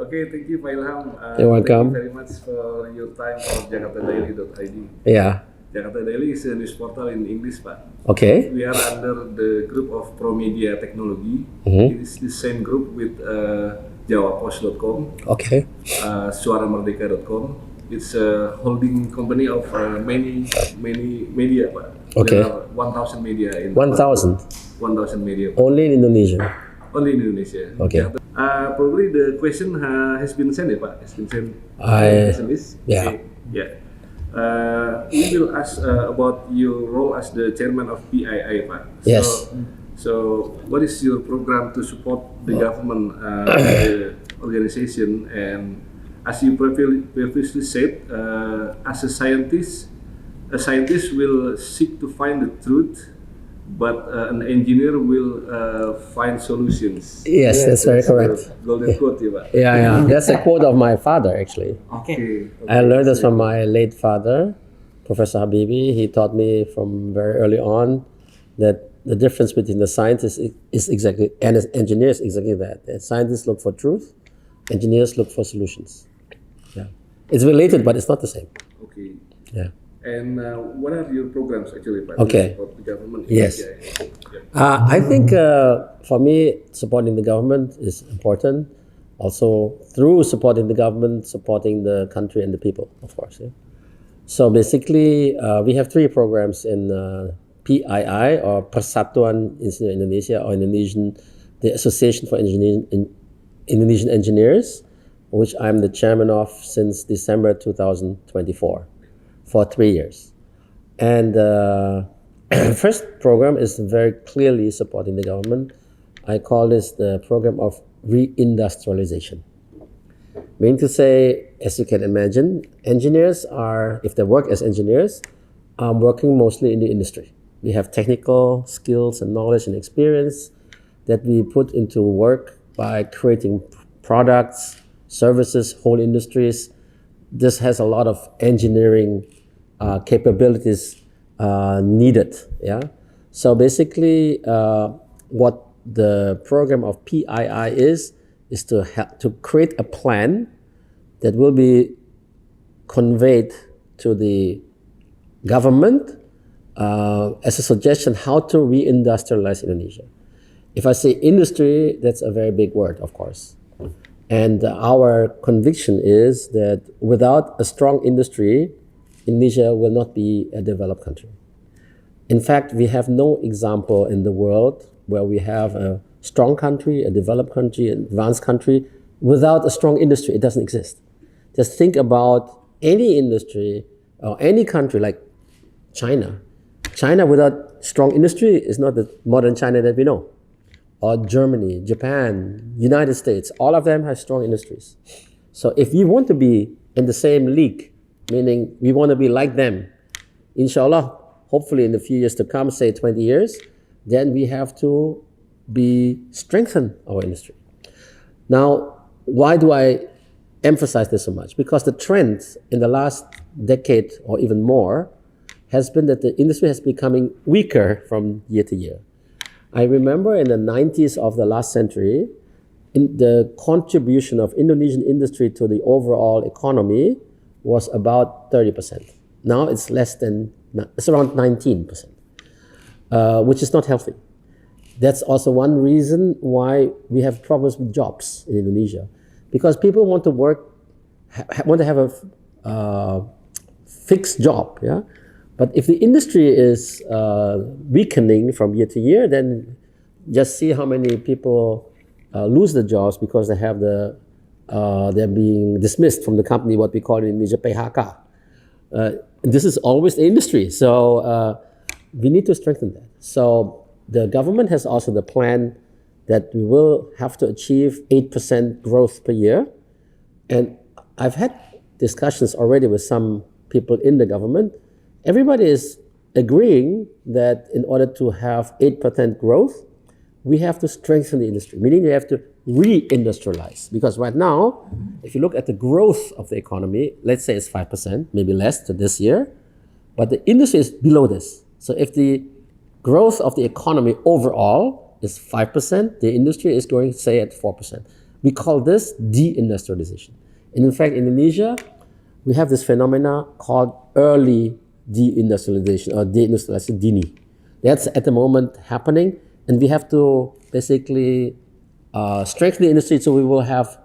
Okay, thank you, Pak Ilham. You're welcome. Thank you very much for your time for JakartaDaily.id. Yeah. Jakarta Daily is a news portal in English, Pak. Okay. We are under the group of Promedia Technology. Mm-hmm. It is the same group with JawaPost.com, Okay. SuaraMerdeka.com. It's a holding company of many media, Pak. Okay. There are 1,000 media in 1,000. 1,000 media. Only in Indonesia. Only in Indonesia. Okay. Probably the question has been sent, Pak. Has been sent. SMS. Yeah. Okay. Yeah. We will ask about your role as the chairman of PII, Pak. Yes. So, what is your program to support the government, the organization, and as you previously said, as a scientist will seek to find the truth, but an engineer will find solutions. Yes, that's very correct. Golden quote, yeah, Pak. Yeah. That's a quote of my father, actually. Okay. I learned this from my late father, Professor Habibie. He taught me from very early on that the difference between the scientist is exactly, and the engineers exactly that. The scientists look for truth, engineers look for solutions. Yeah. It's related, but it's not the same. Okay. Yeah. And what are your programs actually, Pak? Okay. For the government? Yes. Yeah. I think for me, supporting the government is important. Also, through supporting the government, supporting the country and the people, of course. Yeah? So basically, we have 3 programs in PII, or Persatuan Engineer Indonesia, or the Association for Indonesian Engineers, which I'm the chairman of since December 2024. For 3 years. And first program is very clearly supporting the government. I call this the program of reindustrialization. Meaning to say, as you can imagine, engineers are, if they work as engineers, working mostly in the industry. We have technical skills and knowledge and experience that we put into work by creating products, services, whole industries. This has a lot of engineering capabilities needed. Yeah. So basically, what the program of PII is to help to create a plan that will be conveyed to the government as a suggestion how to reindustrialize Indonesia. If I say industry, that's a very big word, of course. And our conviction is that without a strong industry, Indonesia will not be a developed country. In fact, we have no example in the world where we have a strong country, a developed country, an advanced country, without a strong industry. It doesn't exist. Just think about any industry or any country like China. China without strong industry is not the modern China that we know. Or Germany, Japan, United States, all of them have strong industries. So if you want to be in the same league, meaning we want to be like them, inshallah, hopefully in the few years to come, say 20 years, then we have to strengthen our industry. Now, why do I emphasize this so much? Because the trend in the last decade or even more has been that the industry has becoming weaker from year to year. I remember in the 90s of the last century, the contribution of Indonesian industry to the overall economy was about 30%. Now it's it's around 19%, which is not healthy. That's also one reason why we have problems with jobs in Indonesia, because people want to want to have a fixed job, yeah. But if the industry is weakening from year to year, then just see how many people lose their jobs because they have they're being dismissed from the company, what we call in Indonesia PHK. This is always the industry, so we need to strengthen that. So the government has also the plan that we will have to achieve 8% growth per year. And I've had discussions already with some people in the government. Everybody is agreeing that in order to have 8% growth, we have to strengthen the industry, meaning we have to reindustrialize. Because right now, if you look at the growth of the economy, let's say it's 5%, maybe less to this year, but the industry is below this. So if the growth of the economy overall is 5%, the industry is going, say, at 4%. We call this deindustrialization. And in fact, in Indonesia, we have this phenomena called early deindustrialization or deindustrialization dini. That's at the moment happening, and we have to basically strengthen the industry so we will have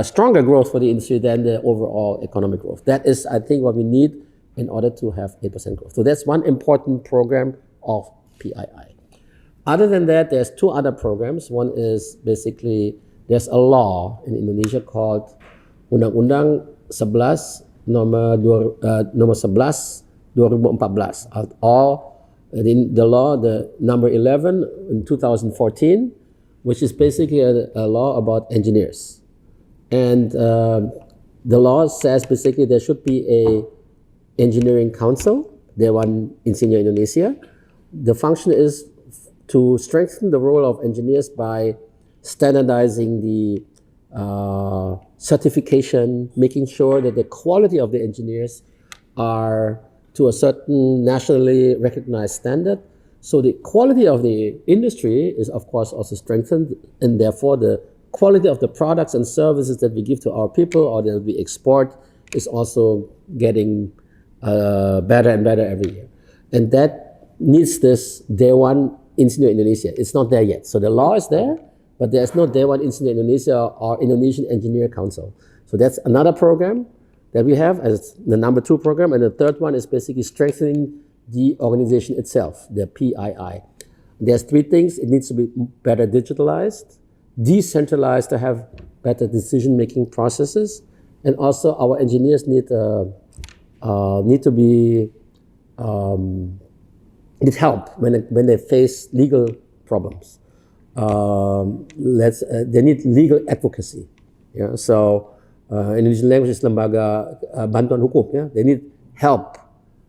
stronger growth for the industry than the overall economic growth. That is, I think, what we need in order to have 8% growth. So that's one important program of PII. Other than that, there's two other programs. One is basically, there's a law in Indonesia called Undang-Undang 11 nomor 11 2014. All the law, the number 11 in 2014, which is basically a law about engineers. And the law says basically there should be a engineering council, Dewan Insinyur Indonesia. The function is to strengthen the role of engineers by standardizing the certification, making sure that the quality of the engineers are to a certain nationally recognized standard. So the quality of the industry is, of course, also strengthened, and therefore the quality of the products and services that we give to our people or that we export is also getting better and better every year. And that needs this Dewan Insinyur Indonesia. It's not there yet. So the law is there, but there's no Dewan Insinyur Indonesia or Indonesian Engineer Council. So that's another program that we have as the number 2 program. And the third one is basically strengthening the organization itself, the PII. There's 3 things. It needs to be better digitalized, decentralized to have better decision-making processes, and also our engineers need to be need help when they face legal problems. They need legal advocacy. Yeah? So Indonesian language is lembaga bantuan hukum. Yeah? They need help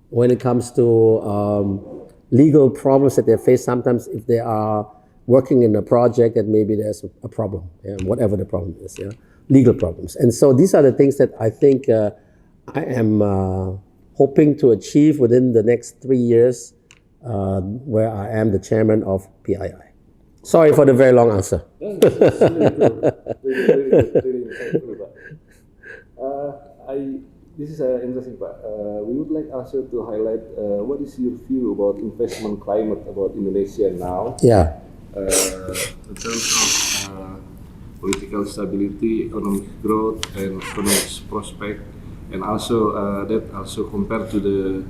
when it comes to legal problems that they face. Sometimes if they are working in a project that maybe there's a problem, yeah? Whatever the problem is, yeah? Legal problems. And so these are the things that I think I am hoping to achieve within the next 3 years, where I am the chairman of PII. Sorry for the very long answer. Really insightful, Pak. This is interesting, Pak. We would like also to highlight what is your view about investment climate about Indonesia now? Yeah. In terms of political stability, economic growth, and economic prospect, and also that also compared to the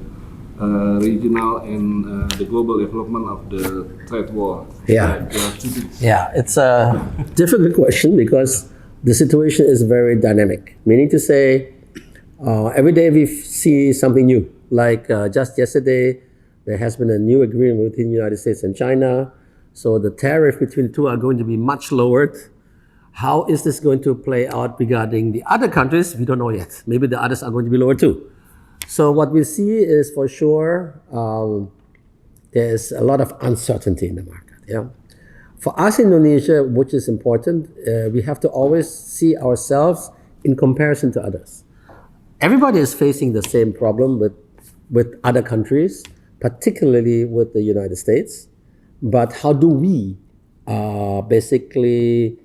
regional and the global development of the trade war. Yeah. Yeah, it's a difficult question because the situation is very dynamic. Meaning to say, every day we see something new. Like just yesterday, there has been a new agreement between the United States and China. So the tariff between the two are going to be much lowered. How is this going to play out regarding the other countries? We don't know yet. Maybe the others are going to be lower too. So what we see is for sure there's a lot of uncertainty in the market. Yeah. For us in Indonesia, which is important, we have to always see ourselves in comparison to others. Everybody is facing the same problem with other countries, particularly with the United States. But how do we basically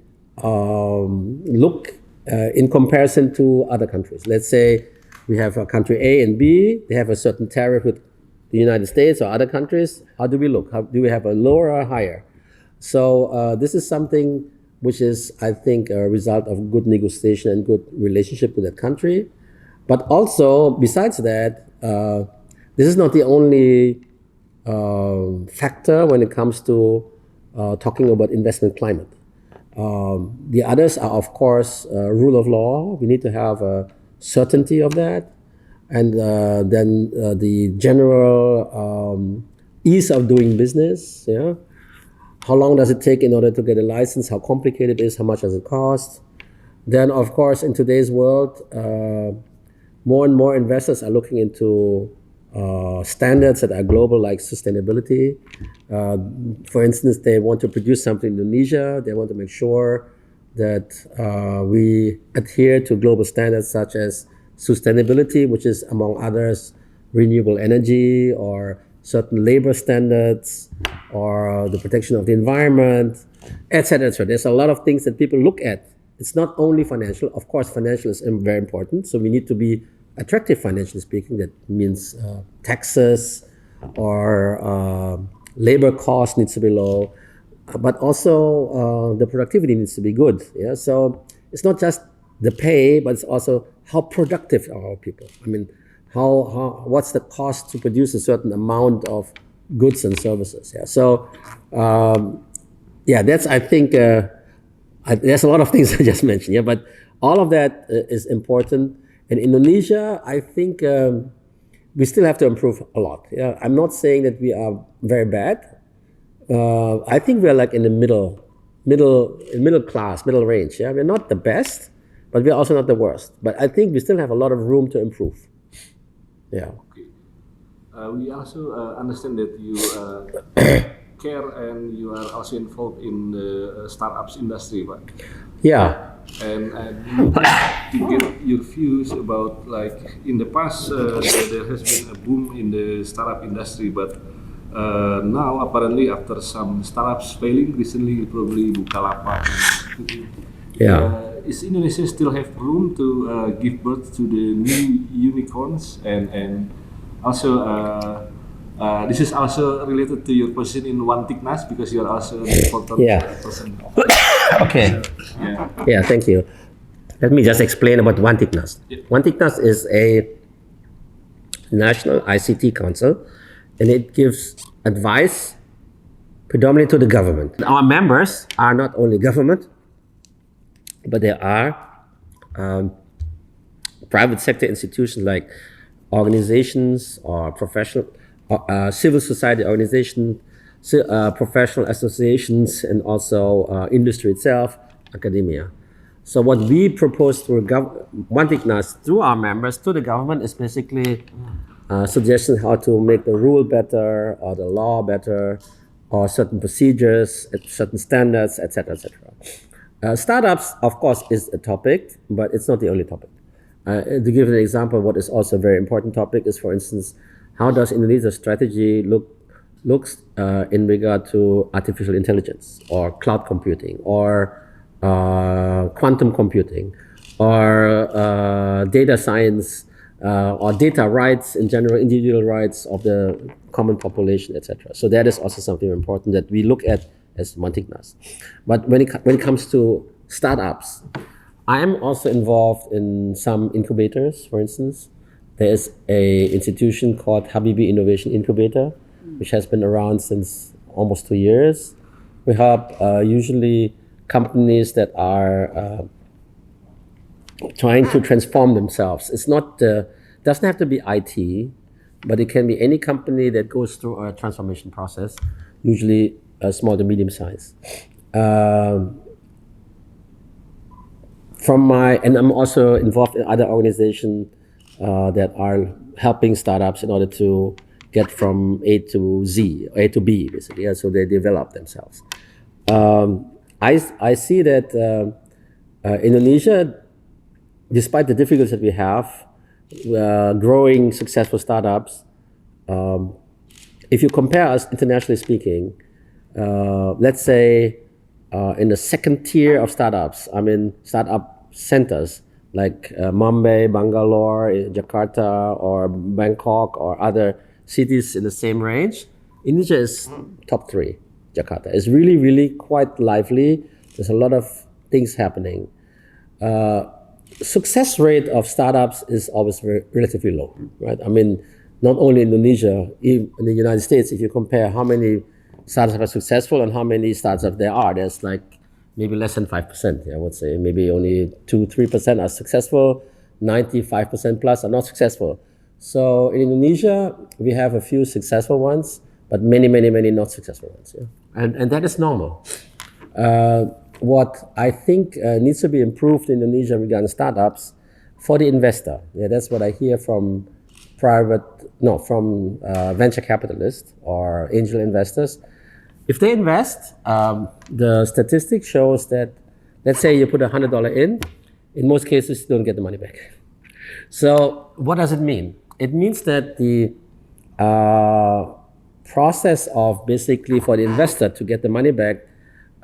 look in comparison to other countries? Let's say we have a country A and B, they have a certain tariff with the United States or other countries. How do we look? How, do we have a lower or higher? So this is something which is, I think, a result of good negotiation and good relationship with that country. But also, besides that, this is not the only factor when it comes to talking about investment climate. The others are, of course, rule of law. We need to have a certainty of that. And then the general ease of doing business. Yeah? How long does it take in order to get a license? How complicated it is? How much does it cost? Then, of course, in today's world, more and more investors are looking into standards that are global, like sustainability. For instance, they want to produce something in Indonesia. They want to make sure that we adhere to global standards such as sustainability, which is, among others, renewable energy or certain labor standards or the protection of the environment. etc. etc. There's a lot of things that people look at. It's not only financial. Of course, financial is very important. So we need to be attractive financially speaking. That means taxes or labor cost needs to be low, but also the productivity needs to be good. Yeah. So it's not just the pay, but it's also how productive are our people. I mean, what's the cost to produce a certain amount of goods and services? Yeah. So that's I think there's a lot of things I just mentioned. Yeah, but all of that is important. In Indonesia, I think we still have to improve a lot. Yeah, I'm not saying that we are very bad. I think we're like in the middle class, middle range. Yeah, we're not the best, but we're also not the worst. But I think we still have a lot of room to improve. Yeah. Okay. We also understand that you care and you are also involved in the startups industry, right? Yeah. And to get your views about, like, in the past there has been a boom in the startup industry, but now apparently after some startups failing recently, probably Bukalapak. Is Indonesia still have room to give birth to the new unicorns? And also this is also related to your position in One Tiknas, because you are also an important person. Okay. Yeah, thank you. Let me just explain about One Tiknas. One Tiknas is a national ICT council, and it gives advice predominantly to the government. Our members are not only government, but there are private sector institutions like organizations or professional, civil society organizations, professional associations, and also industry itself, academia. So what we propose through One Tiknas, through our members to the government, is basically suggestions how to make the rule better or the law better or certain procedures, certain standards, etc., etc. Startups, of course, is a topic, but it's not the only topic. To give an example, what is also a very important topic is, for instance, how does Indonesia's strategy looks in regard to artificial intelligence or cloud computing or quantum computing or data science or data rights in general, individual rights of the common population, etc. So that is also something important that we look at as One Tiknas. But when it comes to startups, I am also involved in some incubators. For instance, there is a institution called Habibie Innovation Incubator, which has been around since almost 2 years. We help usually companies that are trying to transform themselves. It's not doesn't have to be IT, but it can be any company that goes through a transformation process, usually small to medium size. And I'm also involved in other organizations that are helping startups in order to get from A to Z, A to B, basically. Yeah, so they develop themselves. I see that Indonesia, despite the difficulties that we have, growing successful startups, if you compare us internationally speaking, let's say in the second tier of startups, I mean startup centers like Mumbai, Bangalore, Jakarta, or Bangkok, or other cities in the same range, Indonesia is top 3. Jakarta is really, really quite lively. There's a lot of things happening. Success rate of startups is always relatively low, right? I mean, not only in Indonesia, even in the United States, if you compare how many startups are successful and how many startups there are, there's like maybe less than 5%, I would say. Maybe only 2-3% are successful, 95% plus are not successful. So in Indonesia, we have a few successful ones, but many, many, many not successful ones. Yeah? And that is normal. What I think needs to be improved in Indonesia regarding startups for the investor. Yeah, that's what I hear from venture capitalists or angel investors. If they invest, the statistic shows that, let's say you put $100 in most cases you don't get the money back. So what does it mean? It means that the process of basically for the investor to get the money back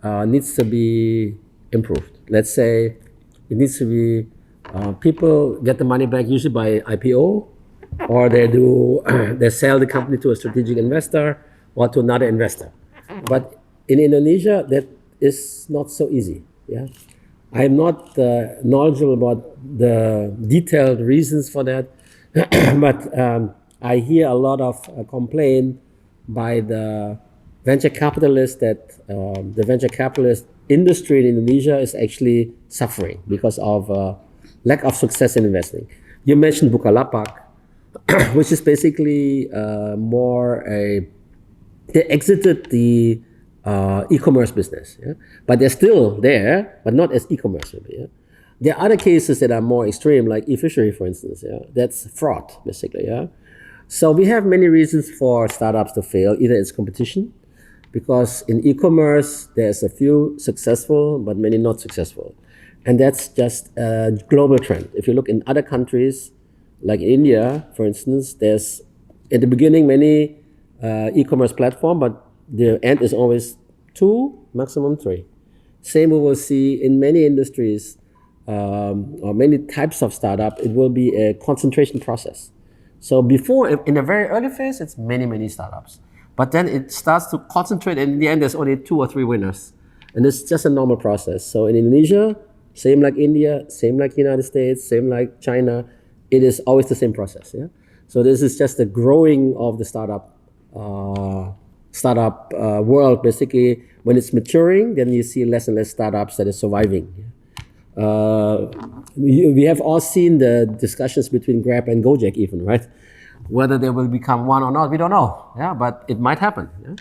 needs to be improved. Let's say it needs to be people get the money back usually by IPO, or they sell the company to a strategic investor or to another investor. But in Indonesia, that is not so easy. Yeah, I'm not knowledgeable about the detailed reasons for that, but I hear a lot of complaint by the venture capitalists that the venture capitalist industry in Indonesia is actually suffering because of lack of success in investing. You mentioned Bukalapak, which is basically more they exited the e-commerce business, yeah? But they're still there, but not as e-commerce. Yeah? There are other cases that are more extreme, like e-fishery, for instance. Yeah? That's fraud, basically. Yeah? So we have many reasons for startups to fail. Either it's competition, because in e-commerce, there's a few successful, but many not successful. And that's just a global trend. If you look in other countries, like India, for instance, there's, at the beginning, many e-commerce platform, but the end is always 2, maximum 3. Same we will see in many industries or many types of startup, it will be a concentration process. So before, in the very early phase, it's many startups. But then it starts to concentrate, and in the end, there's only 2 or 3 winners. And it's just a normal process. So in Indonesia, same like India, same like United States, same like China, it is always the same process. Yeah. So this is just the growing of the startup world. Basically, when it's maturing, then you see less and less startups that are surviving. We have all seen the discussions between Grab and Gojek, even, right? Whether they will become one or not, we don't know. Yeah, but it might happen. Yeah?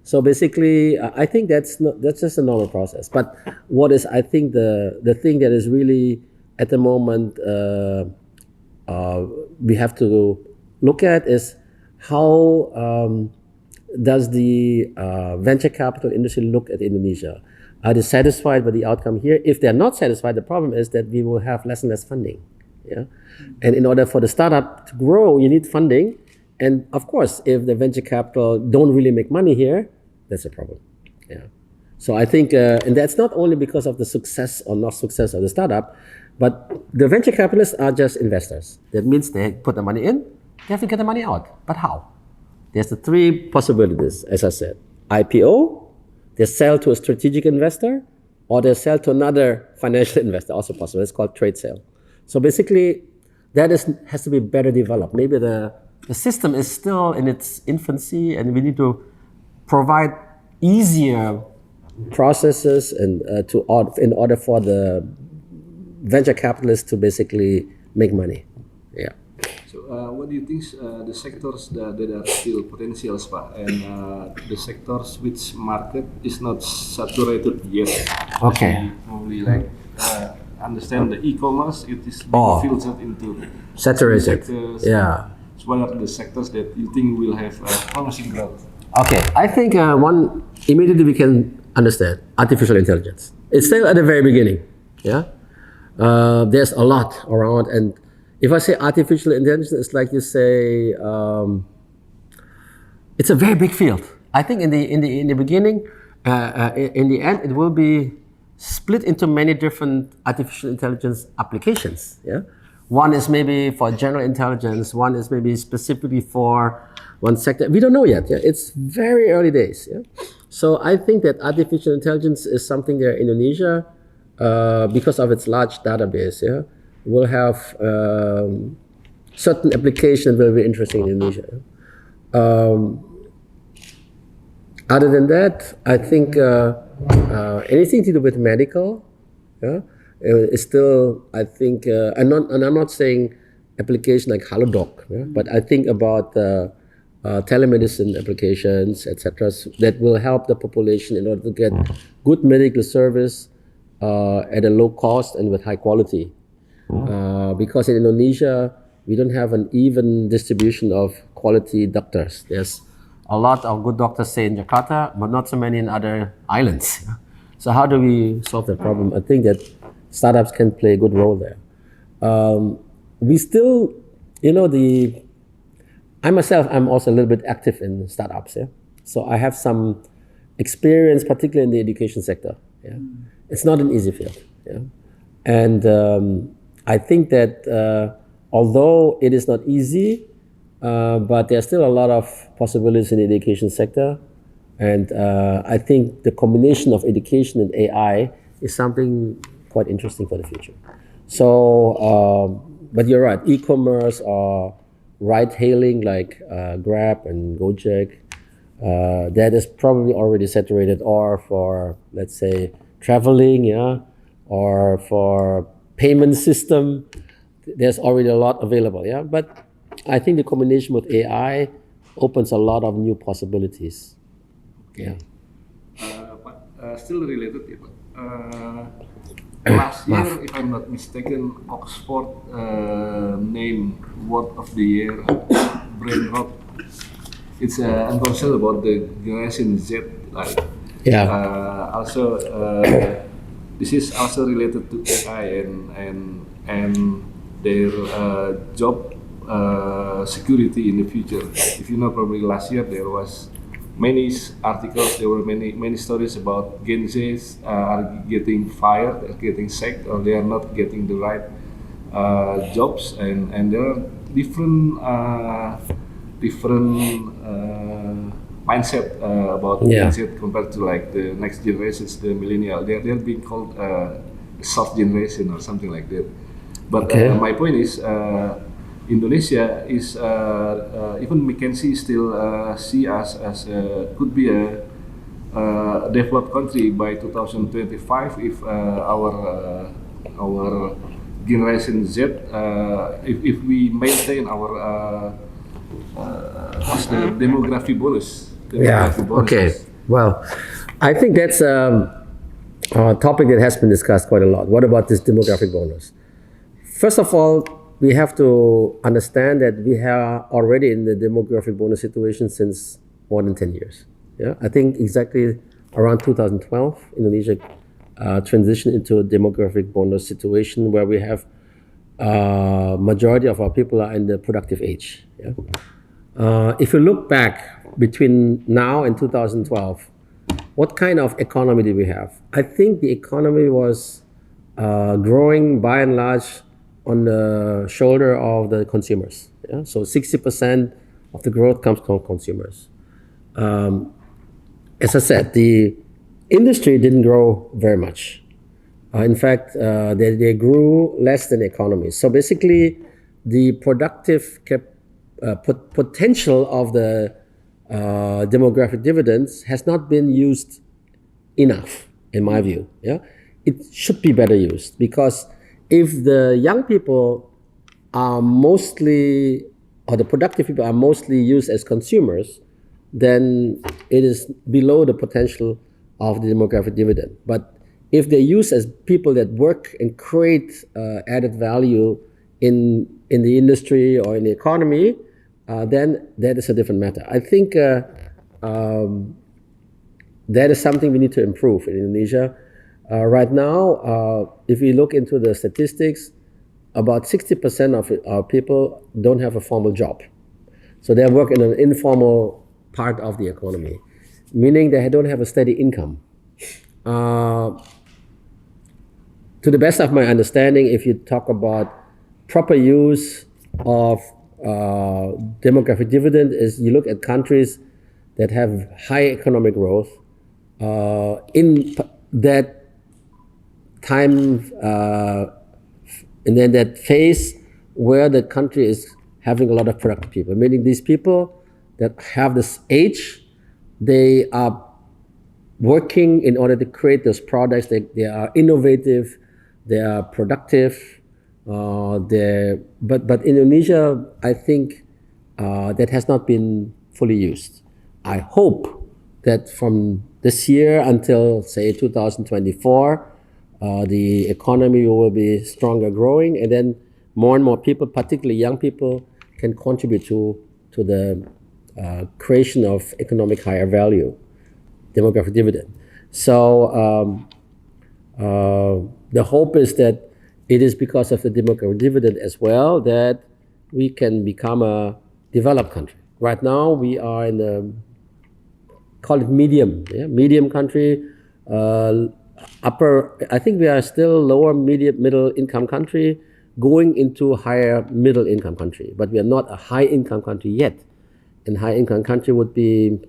So basically, I think that's just a normal process. But what is, I think, the thing that is really at the moment we have to look at is how does the venture capital industry look at Indonesia? Are they satisfied with the outcome here? If they're not satisfied, the problem is that we will have less and less funding. Yeah, and in order for the startup to grow, you need funding. And of course, if the venture capital don't really make money here, that's a problem. Yeah. So I think, and that's not only because of the success or not success of the startup, but the venture capitalists are just investors. That means they put the money in, they have to get the money out. But how? There's the 3 possibilities, as I said. IPO, they sell to a strategic investor, or they sell to another financial investor, also possible. It's called trade sale. So basically, that has to be better developed. Maybe the system is still in its infancy, and we need to provide easier processes and in order for the venture capitalists to basically make money. Yeah. So what do you think the sectors that are still potentials, Pak, and the sectors which market is not saturated yet? Okay. Probably like understand the e-commerce, it is being filtered into saturated. Sectors. Yeah. So what are the sectors that you think will have promising growth? Okay, I think one immediately we can understand artificial intelligence. It's still at the very beginning. Yeah, there's a lot around, and if I say artificial intelligence, it's like you say it's a very big field. I think in the beginning, in the end, it will be split into many different artificial intelligence applications. Yeah, one is maybe for general intelligence. One is maybe specifically for one sector. We don't know yet. Yeah? It's very early days. Yeah? So I think that artificial intelligence is something that Indonesia, because of its large database, yeah, will have certain applications that will be interesting in Indonesia. Other than that, I think anything to do with medical, yeah, is still, I think, I'm not saying application like Halodoc, yeah, but I think about telemedicine applications, etc., that will help the population in order to get good medical service at a low cost and with high quality. Because in Indonesia, we don't have an even distribution of quality doctors. There's a lot of good doctors, say, in Jakarta, but not so many in other islands. So how do we solve that problem? I think that startups can play a good role there. We still, I myself, I'm also a little bit active in startups. Yeah? So I have some experience, particularly in the education sector. Yeah, it's not an easy field. Yeah, and I think that although it is not easy, but there are still a lot of possibilities in the education sector, and I think the combination of education and AI is something quite interesting for the future. So, but you're right, e-commerce or ride-hailing like Grab and Gojek, that is probably already saturated, or for, let's say, traveling, yeah, or for payment system, there's already a lot available, yeah. But I think the combination with AI opens a lot of new possibilities. Yeah. But still related, ya, Pak. Last year, if I'm not mistaken, Oxford named Word of the Year brain rot. It's I'm concerned about the generation Z. Like, Yeah. Also, this is also related to AI and their job security in the future. If you know, probably last year there was many articles, there were many stories about Gen Zs are getting fired, are getting sacked, or they are not getting the right jobs, and there are different mindset about Yeah. Gen Z compared to like the next generations, the millennial. They're being called soft generation or something like that. But Okay. my point is, Indonesia is even McKinsey still see us as could be a developed country by 2025 if our generation Z, if we maintain our what's the demography bonus? Yeah. Okay. Well, I think that's a topic that has been discussed quite a lot. What about this demographic bonus? First of all, we have to understand that we are already in the demographic bonus situation since more than 10 years. Yeah, I think exactly around 2012, Indonesia transitioned into a demographic bonus situation where we have majority of our people are in the productive age. Yeah? If you look back between now and 2012, what kind of economy did we have? I think the economy was growing by and large on the shoulder of the consumers. Yeah? So 60% of the growth comes from consumers. As I said, the industry didn't grow very much. In fact, they grew less than the economy. So basically, the productive potential of the demographic dividends has not been used enough, in my view. Yeah, it should be better used, because if the young people are mostly, or the productive people are mostly used as consumers, then it is below the potential of the demographic dividend. But if they're used as people that work and create added value in the industry or in the economy, then that is a different matter. I think that is something we need to improve in Indonesia. Right now, if we look into the statistics, about 60% of our people don't have a formal job. So they work in an informal part of the economy, meaning they don't have a steady income. To the best of my understanding, if you talk about proper use of demographic dividend, is you look at countries that have high economic growth, in that time, and then that phase where the country is having a lot of productive people, meaning these people that have this age, they are working in order to create those products. They are innovative, they are productive. But Indonesia, I think that has not been fully used. I hope that from this year until, say, 2024, the economy will be stronger growing, and then more and more people, particularly young people, can contribute to the creation of economic higher value, demographic dividend. So the hope is that it is because of the demographic dividend as well that we can become a developed country. Right now, we are in the call it medium, medium country, upper. I think we are still lower middle income country, going into higher middle income country, but we are not a high income country yet. And high income country would be,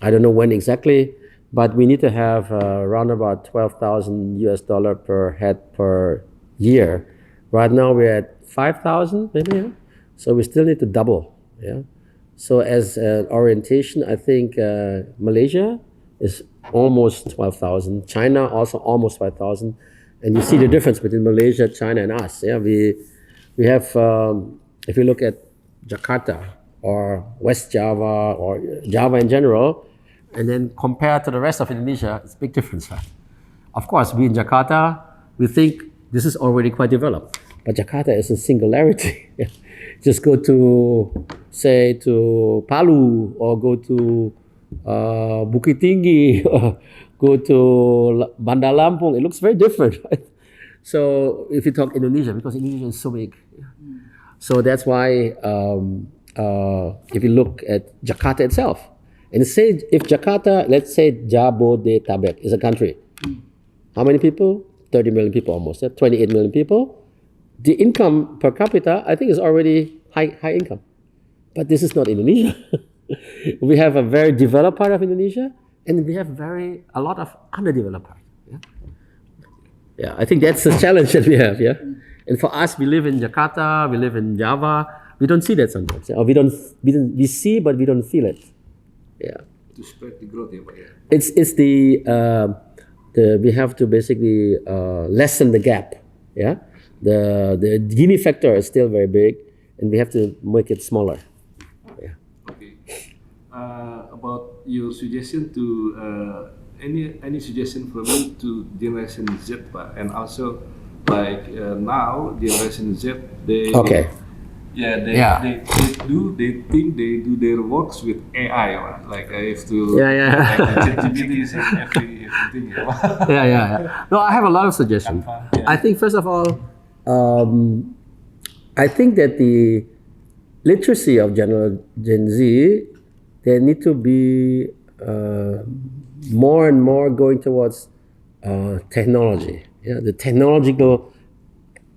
I don't know when exactly, but we need to have around about $12,000 per head per year. Right now we're at 5,000 maybe, yeah? So we still need to double. Yeah. So as an orientation, I think Malaysia is almost 12,000. China also almost 5,000. And you see the difference between Malaysia, China, and us. Yeah, we have, if you look at Jakarta or West Java or Java in general, and then compared to the rest of Indonesia, it's a big difference. Right? Of course, we in Jakarta, we think this is already quite developed. But Jakarta is a singularity. Just go to, say, to Palu or go to Bukit Tinggi or go to Bandar Lampung. It looks very different. Right? So if you talk Indonesia, because Indonesia is so big. So that's why if you look at Jakarta itself, and say if Jakarta, let's say Jabodetabek is a country. How many people? 30 million people almost, 28 million people. The income per capita, I think, is already high income. But this is not Indonesia. We have a very developed part of Indonesia, and we have a lot of underdeveloped part. Yeah, I think that's the challenge that we have. Yeah, and for us, we live in Jakarta, we live in Java. We don't see that sometimes, or we see, but we don't feel it. Yeah. To spread the growth, yeah. It's the we have to basically lessen the gap. Yeah. The Gini factor is still very big, and we have to make it smaller. Yeah. Okay. About your suggestion to any suggestion from you to Generation Z, Pak, and also like now Generation Z, they okay. They think they do their works with AI, right? Like I have to ChatGPT is everything. Yeah. No, I have a lot of suggestions. Yeah. I think first of all, I think that the literacy of Gen Z, they need to be more and more going towards technology. Yeah, the technological.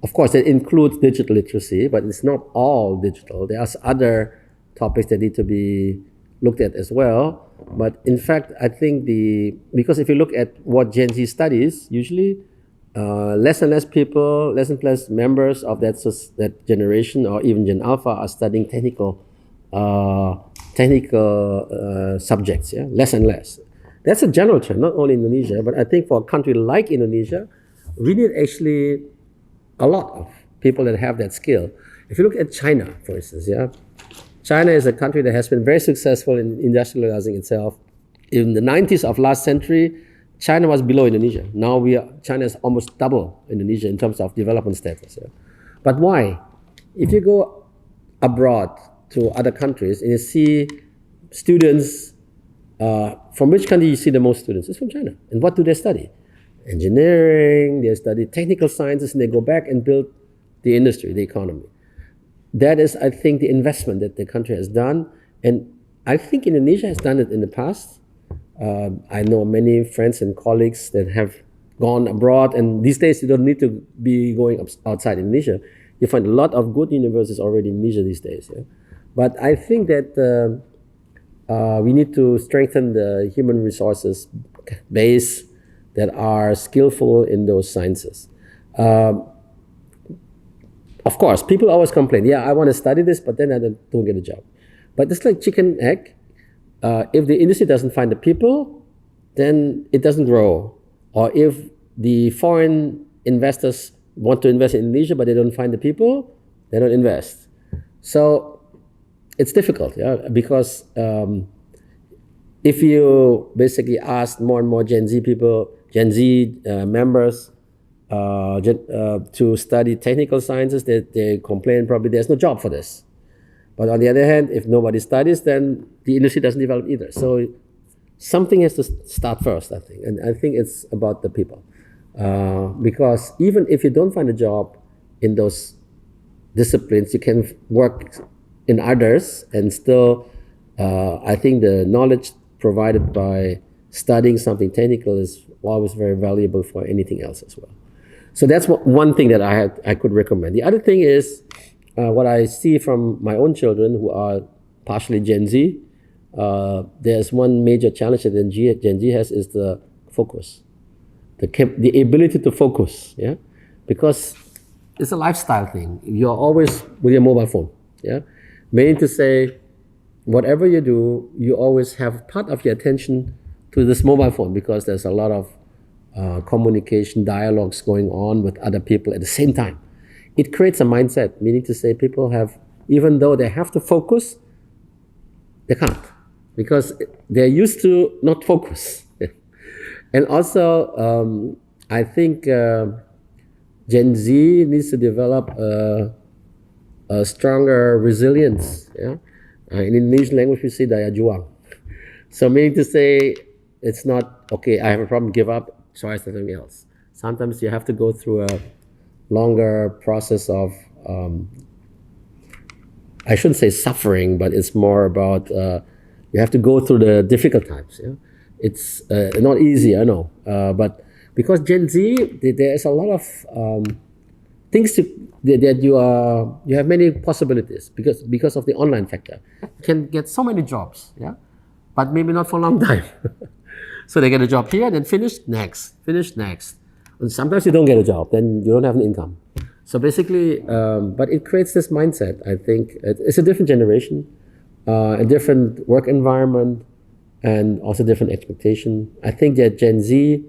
Of course, it includes digital literacy, but it's not all digital. There are other topics that need to be looked at as well. But in fact, I think because if you look at what Gen Z studies, usually less and less people, less and less members of that generation or even Gen Alpha are studying technical subjects. Yeah, less and less. That's a general trend, not only Indonesia, but I think for a country like Indonesia, we need actually a lot of people that have that skill. If you look at China, for instance, yeah, China is a country that has been very successful in industrializing itself. In the 90s of last century, China was below Indonesia. Now China is almost double Indonesia in terms of development status. Yeah. But why? If you go abroad to other countries and you see students, from which country you see the most students? It's from China. And what do they study? Engineering, they study technical sciences, and they go back and build the industry, the economy. That is, I think, the investment that the country has done. And I think Indonesia has done it in the past. I know many friends and colleagues that have gone abroad, and these days you don't need to be going outside Indonesia. You find a lot of good universities already in Indonesia these days. Yeah? But I think that we need to strengthen the human resources base that are skillful in those sciences. Of course, people always complain, yeah, I want to study this, but then I don't get a job. But it's like chicken egg. If the industry doesn't find the people, then it doesn't grow. Or if the foreign investors want to invest in Indonesia, but they don't find the people, they don't invest. So it's difficult, yeah, because if you basically ask more and more Gen Z members to study technical sciences, they complain probably there's no job for this. But on the other hand, if nobody studies, then the industry doesn't develop either. So something has to start first, I think. And I think it's about the people. Because even if you don't find a job in those disciplines, you can work in others and still, I think the knowledge provided by studying something technical is always very valuable for anything else as well. So that's one thing that I could recommend. The other thing is what I see from my own children who are partially Gen Z. There's one major challenge that Gen Z has is the focus, the ability to focus. Yeah, because it's a lifestyle thing. You're always with your mobile phone. Yeah, meaning to say, whatever you do, you always have part of your attention to this mobile phone because there's a lot of communication, dialogues going on with other people at the same time. It creates a mindset, meaning to say people have, even though they have to focus, they can't because they're used to not focus. And also, I think Gen Z needs to develop a stronger resilience. Yeah? In Indonesian language, we say daya juang. So meaning to say, it's not, okay, I have a problem, give up, try something else. Sometimes you have to go through a longer process of, I shouldn't say suffering, but it's more about, you have to go through the difficult times. Yeah? It's not easy, I know. But because Gen Z, there's a lot of things that you have many possibilities because of the online factor. You can get so many jobs, yeah, but maybe not for a long time. So they get a job here, then finish next. And sometimes you don't get a job, then you don't have an income. So basically, but it creates this mindset. I think it's a different generation, a different work environment, and also different expectation. I think that Gen Z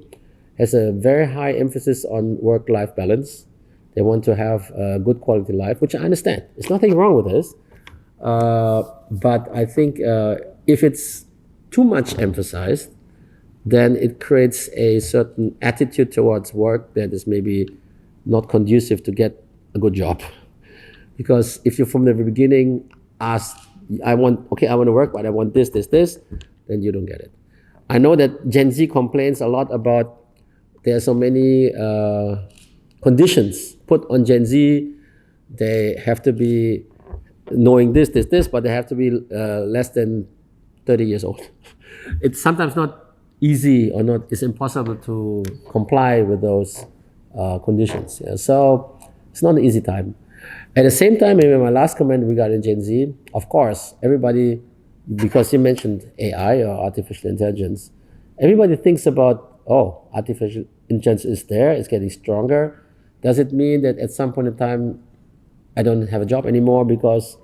has a very high emphasis on work-life balance. They want to have a good quality life, which I understand. There's nothing wrong with this. But I think if it's too much emphasized, then it creates a certain attitude towards work that is maybe not conducive to get a good job. Because if you from the beginning ask, I want to work, but I want this, then you don't get it. I know that Gen Z complains a lot about there are so many conditions put on Gen Z. They have to be knowing this, but they have to be less than 30 years old. It's sometimes not easy or not, it's impossible to comply with those conditions. Yeah? So it's not an easy time. At the same time, maybe my last comment regarding Gen Z, of course, everybody, because you mentioned AI or artificial intelligence, everybody thinks about, oh, artificial intelligence is there, it's getting stronger. Does it mean that at some point in time, I don't have a job anymore because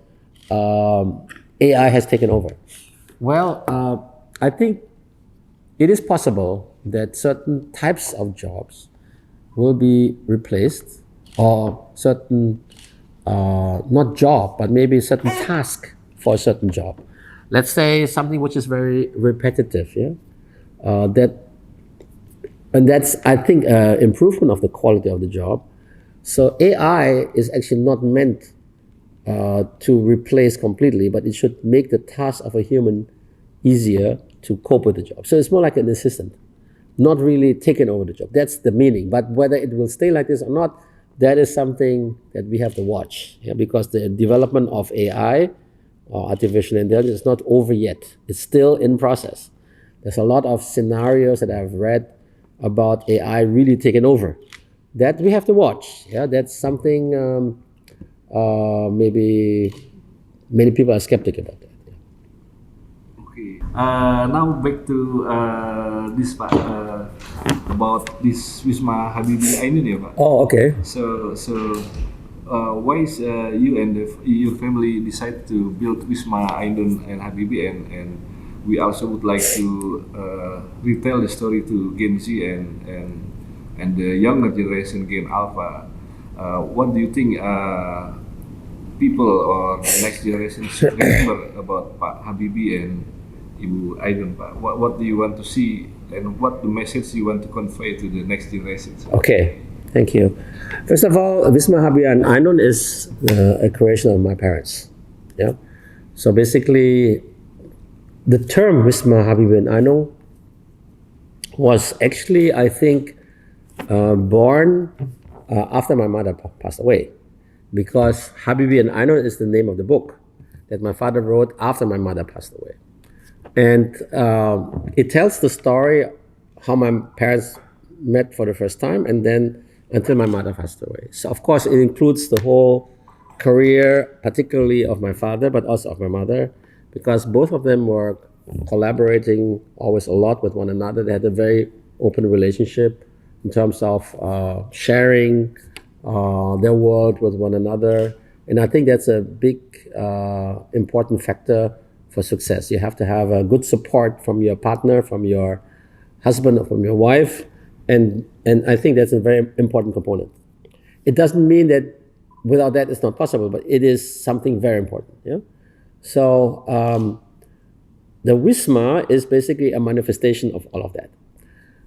AI has taken over? Well, I think it is possible that certain types of jobs will be replaced, or certain, not job, but maybe certain task for a certain job. Let's say something which is very repetitive, yeah? And that's, I think, improvement of the quality of the job. So AI is actually not meant to replace completely, but it should make the task of a human easier to cope with the job. So it's more like an assistant, not really taking over the job. That's the meaning. But whether it will stay like this or not, that is something that we have to watch, yeah? Because the development of AI, or artificial intelligence, is not over yet. It's still in process. There's a lot of scenarios that I've read about AI really taking over. That we have to watch. Yeah, that's something maybe many people are skeptical about that. Okay. Now back to this Pak, about this Wisma Habibie Ainun, ya Pak. Oh, okay. So why is you and your family decide to build Wisma Ainun and Habibie, and we also would like to retell the story to Gen Z and the younger generation, Gen Alpha. What do you think people or the next generation should remember about Pak Habibie and Ibu Ainun, Pak? What do you want to see, and what the message you want to convey to the next generation? Okay, thank you. First of all, Wisma Habibie and Ainun is a creation of my parents. Yeah. So basically, the term Wisma Habibie and Ainun was actually, I think, born after my mother passed away, because Habibie and Ainun is the name of the book that my father wrote after my mother passed away. And it tells the story how my parents met for the first time, and then until my mother passed away. So of course it includes the whole career, particularly of my father, but also of my mother, because both of them were collaborating always a lot with one another. They had a very open relationship in terms of sharing their world with one another. And I think that's a big important factor for success. You have to have a good support from your partner, from your husband, or from your wife. And I think that's a very important component. It doesn't mean that without that it's not possible, but it is something very important. Yeah. So the Wisma is basically a manifestation of all of that.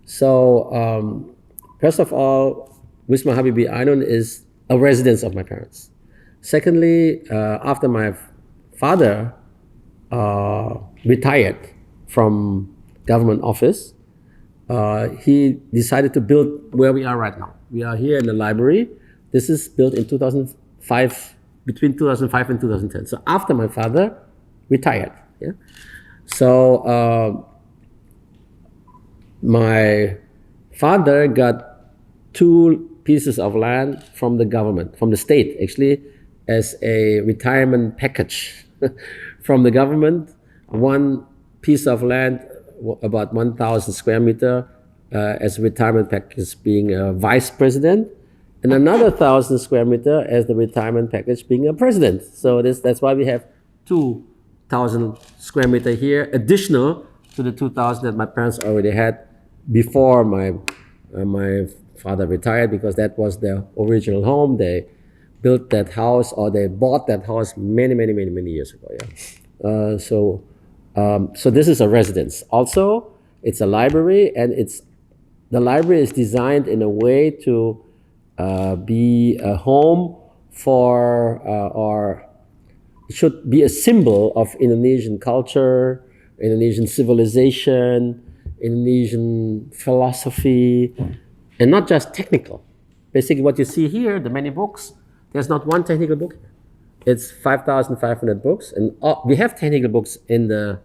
So first of all, Wisma Habibie Ainun is a residence of my parents. Secondly, after my father retired from government office, he decided to build where we are right now. We are here in the library. This is built in 2005, between 2005 and 2010. So after my father retired. Yeah. So my father got 2 pieces of land from the government, from the state actually, as a retirement package from the government. 1 piece of land, about 1,000 square meter, as a retirement package being a vice president, and another 1,000 square meter as the retirement package being a president. So that's why we have 2,000 square meter here, additional to the 2,000 that my parents already had before my father retired, because that was their original home. They built that house, or they bought that house many years ago. Yeah. So this is a residence. Also, it's a library, and the library is designed in a way to be a home for, or it should be a symbol of Indonesian culture, Indonesian civilization, Indonesian philosophy, and not just technical. Basically, what you see here, the many books, there's not one technical book. It's 5,500 books, and we have technical books in the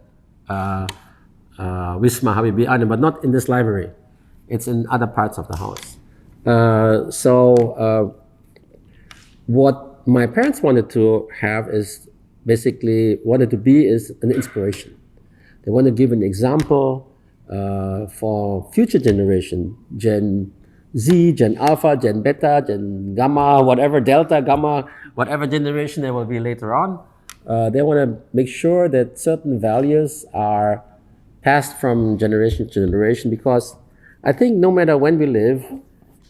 Wisma Habibie Ainun, but not in this library. It's in other parts of the house. What my parents wanted to have is basically wanted to be is an inspiration. They want to give an example for future generation, Gen Z, Gen Alpha, Gen Beta, Gen Gamma, whatever, Delta, Gamma, whatever generation there will be later on. They want to make sure that certain values are passed from generation to generation, because I think no matter when we live,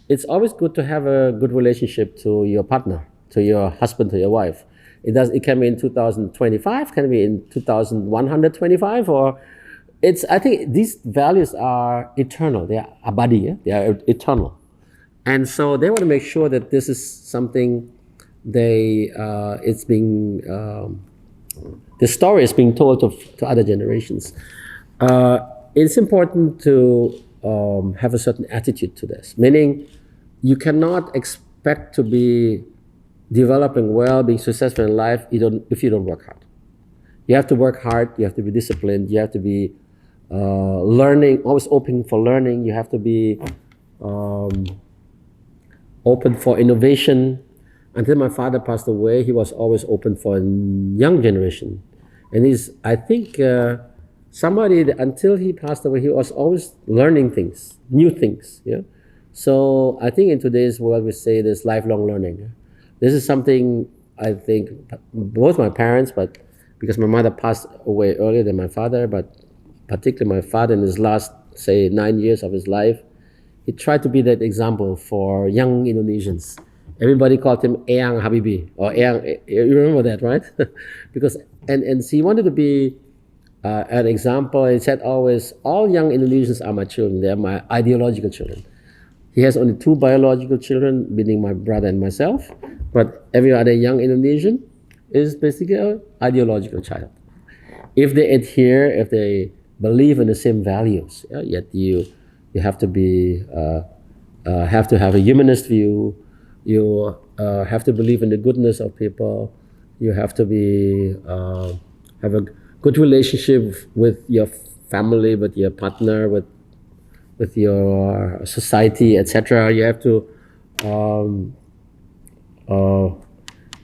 it's always good to have a good relationship to your partner, to your husband, to your wife. It can be in 2025, can be in 2125, or I think these values are eternal. They are abadi, yeah? They are eternal. And so they want to make sure that this is something it's being, the story is being told to other generations. It's important to have a certain attitude to this, meaning you cannot expect to be developing well, being successful in life if you don't work hard. You have to work hard, you have to be disciplined, you have to be learning, always open for learning, you have to be open for innovation. Until my father passed away, he was always open for a young generation. And I think until he passed away, he was always learning things, new things. Yeah. So I think in today's world, we say this lifelong learning. Yeah? This is something I think both my parents, but because my mother passed away earlier than my father, but particularly my father in his last, say, 9 years of his life, he tried to be that example for young Indonesians. Everybody called him Ilham Habibie, or Eyang, you remember that, right? Because and he wanted to be an example. He said always, all young Indonesians are my children. They are my ideological children. He has only 2 biological children, meaning my brother and myself. But every other young Indonesian is basically an ideological child. If they adhere, if they believe in the same values, yeah, yet you have to be have to have a humanist view. You have to believe in the goodness of people. You have to be have a good relationship with your family, with your partner, with your society, etc. You have to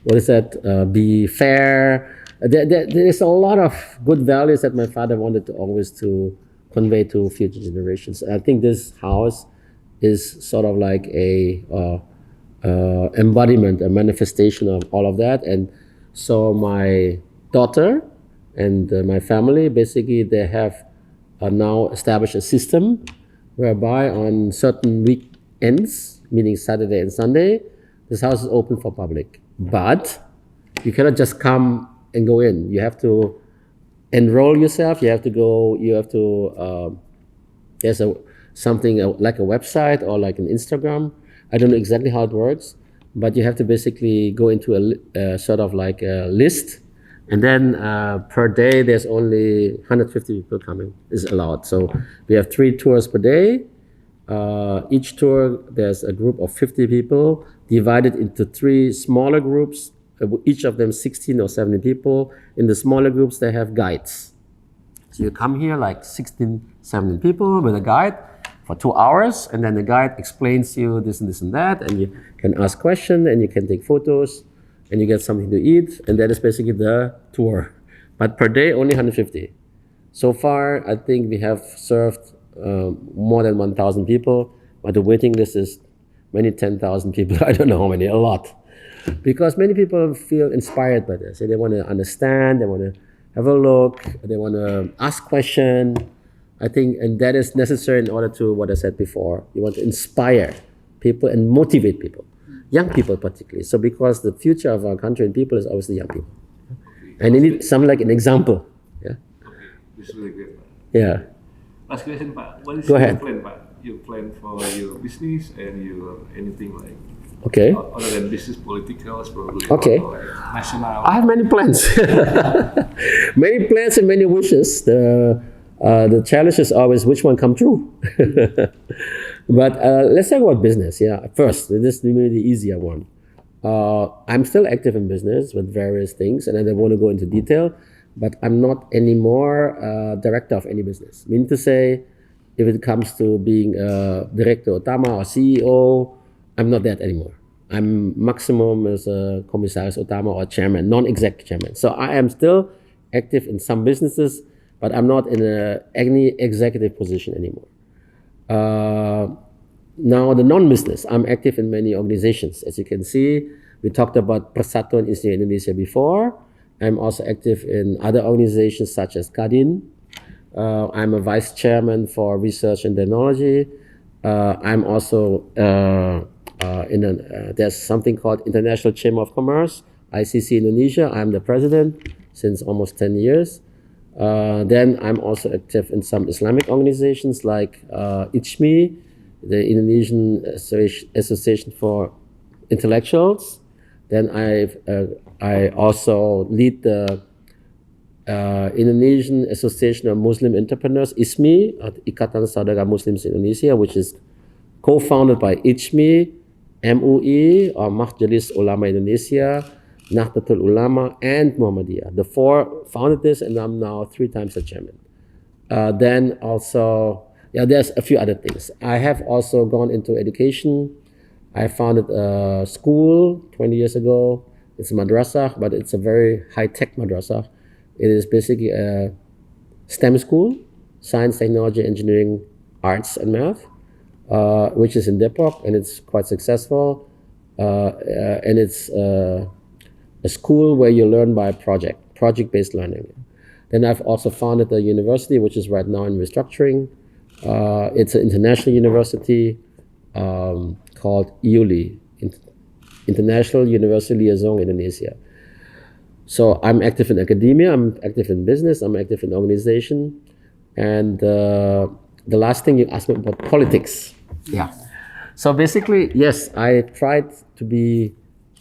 what is that? Be fair. There's a lot of good values that my father wanted to always to convey to future generations. I think this house is sort of like a embodiment, a manifestation of all of that. And so my daughter and my family, basically, they have now established a system whereby on certain weekends, meaning Saturday and Sunday, this house is open for public. But you cannot just come and go in. You have to enroll yourself. You have to go. You have to. There's something like a website or like an Instagram. I don't know exactly how it works, but you have to basically go into a sort of like a list, and then per day there's only 150 people coming is allowed. So we have 3 tours per day. Each tour there's a group of 50 people divided into 3 smaller groups, each of them 16 or 17 people. In the smaller groups they have guides. So you come here like 16, 17 people with a guide for 2 hours, and then the guide explains to you this and this and that, and you can ask questions and you can take photos and you get something to eat, and that is basically the tour. But per day only 150. So far I think we have served more than 1,000 people, but the waiting list is many 10,000 people. I don't know how many, a lot. Because many people feel inspired by this. They want to understand, they want to have a look, they want to ask questions. I think, and that is necessary in order to, what I said before, you want to inspire people and motivate people, young people particularly. So because the future of our country and people is obviously young people. And they need something like an example. Yeah. Okay, this is really great, Pak. Yeah. Last question, Pak. What is Go your ahead. plan, Pak? Your plan for your business and your anything like Okay. other than business, political, probably. Okay. Or like national. I have many plans. Many plans and many wishes. The challenge is always which one come true. But let's talk about business. Yeah, first, this may be the easier one. I'm still active in business with various things, and I don't want to go into detail, but I'm not anymore director of any business. Meaning to say, if it comes to being a director utama or CEO, I'm not that anymore. I'm maximum as a commissaris utama or chairman, non-exec chairman. So I am still active in some businesses, but I'm not in any executive position anymore. Now the non-business, I'm active in many organizations. As you can see, we talked about Persatuan Islam Indonesia before. I'm also active in other organizations such as Kadin. I'm a vice chairman for research and technology. I'm also there's something called International Chamber of Commerce, ICC Indonesia. I'm the president since almost 10 years. Then I'm also active in some Islamic organizations like ICMI, the Indonesian Association for Intellectuals. Then I also lead the Indonesian Association of Muslim Entrepreneurs, ISMI, Ikatan Saudara Muslims Indonesia, which is co-founded by ICMI, MUI, or Majelis Ulama Indonesia, Nahdlatul Ulama, and Muhammadiyah. The 4 founded this, and I'm now 3 times the chairman. Then also, there's a few other things. I have also gone into education. I founded a school 20 years ago. It's a madrasah, but it's a very high-tech madrasah. It is basically a STEM school, science, technology, engineering, arts, and math, which is in Depok, and it's quite successful. And it's a school where you learn by project-based learning. Then I've also founded a university, which is right now in restructuring. It's an international university called IULI, International University Liaison Indonesia. So I'm active in academia, I'm active in business, I'm active in organization. And the last thing you asked me about politics. Yeah. So basically, yes, I tried to be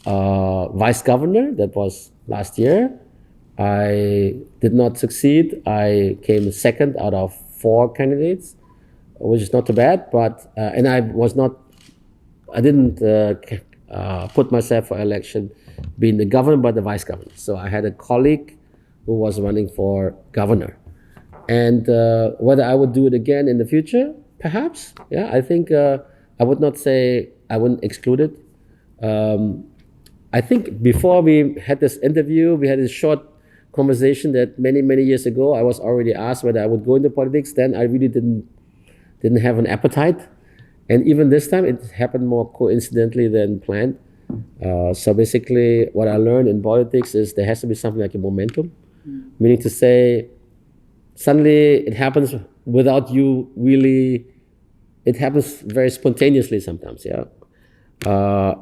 vice governor. That was last year. I did not succeed. I came second out of 4 candidates, which is not too bad. But and I didn't put myself for election being the governor, but the vice governor. So I had a colleague who was running for governor. And whether I would do it again in the future, perhaps. Yeah, I think I would not say I wouldn't exclude it. I think before we had this interview, we had this short conversation that many, many years ago, I was already asked whether I would go into politics. Then I really didn't have an appetite. And even this time, it happened more coincidentally than planned. So basically, what I learned in politics is there has to be something like a momentum, meaning to say, suddenly it happens without you really, it happens very spontaneously sometimes, yeah.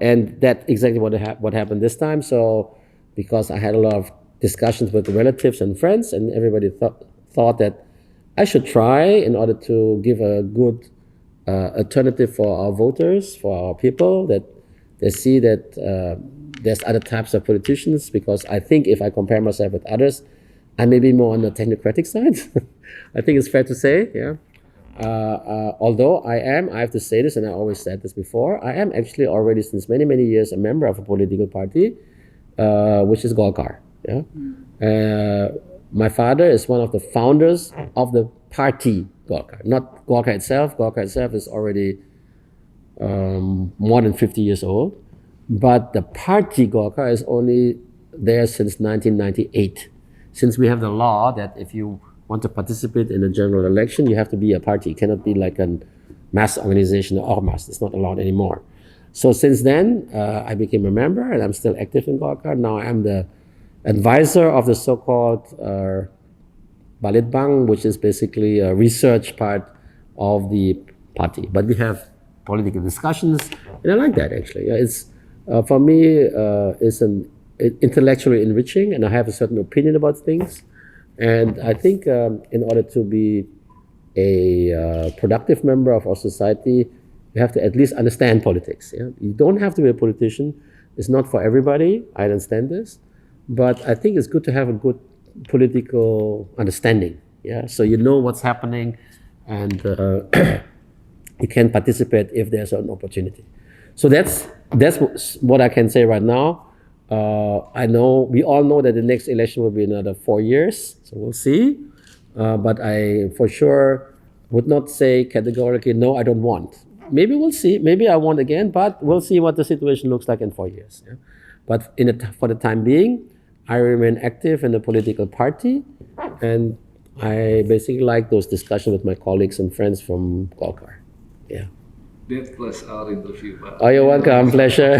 And that's exactly what happened this time. So because I had a lot of discussions with relatives and friends, and everybody thought that I should try in order to give a good alternative for our voters, for our people, that they see that there's other types of politicians, because I think if I compare myself with others, I may be more on the technocratic side. I think it's fair to say, yeah. Although I have to say this, and I always said this before, I am actually already since many, many years a member of a political party, which is Golkar. Yeah? My father is one of the founders of the party Golkar, not Golkar itself. Golkar itself is already more than 50 years old, but the party Golkar is only there since 1998. Since we have the law that if you want to participate in a general election, you have to be a party. It cannot be like a mass organization or mass. It's not allowed anymore. So since then, I became a member, and I'm still active in Golkar. Now I'm the advisor of the so-called Balitbang, which is basically a research part of the party. But we have political discussions, and I like that actually. It's for me, it's intellectually enriching, and I have a certain opinion about things. And I think in order to be a productive member of our society, you have to at least understand politics. Yeah? You don't have to be a politician. It's not for everybody. I understand this. But I think it's good to have a good political understanding. Yeah? So you know what's happening, and you can participate if there's an opportunity. So that's what I can say right now. I know, we all know that the next election will be another 4 years, so we'll see. But I, for sure, would not say categorically, no, I don't want. Maybe we'll see. Maybe I want again, but we'll see what the situation looks like in 4 years. Yeah? But for the time being, I remain active in the political party, and I basically like those discussions with my colleagues and friends from Golkar. Yeah. That was our interview, Pak. Oh, you're welcome. Pleasure.